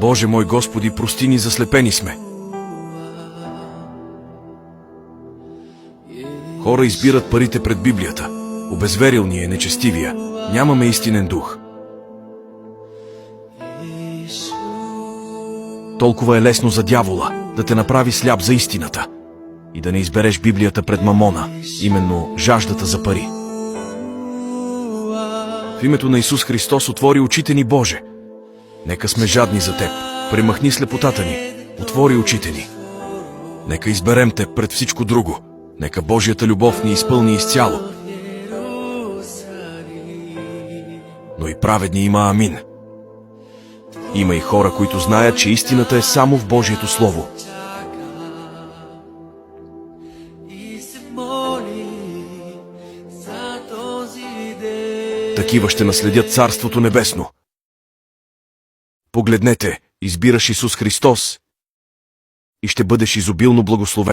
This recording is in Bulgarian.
Боже мой Господи, прости ни, заслепени сме. Хора избират парите пред Библията. Обезверил ни е нечестивия. Нямаме истинен дух. Толкова е лесно за дявола да те направи сляп за истината и да не избереш Библията пред Мамона, именно жаждата за пари. В името на Исус Христос отвори очите ни, Боже. Нека сме жадни за Теб. Премахни слепотата ни. Отвори очите ни. Нека изберем Теб пред всичко друго. Нека Божията любов ни изпълни изцяло. Но и праведни има, амин. Има и хора, които знаят, че истината е само в Божието Слово. Такива ще наследят Царството Небесно. Погледнете, избираш Исус Христос и ще бъдеш изобилно благословен.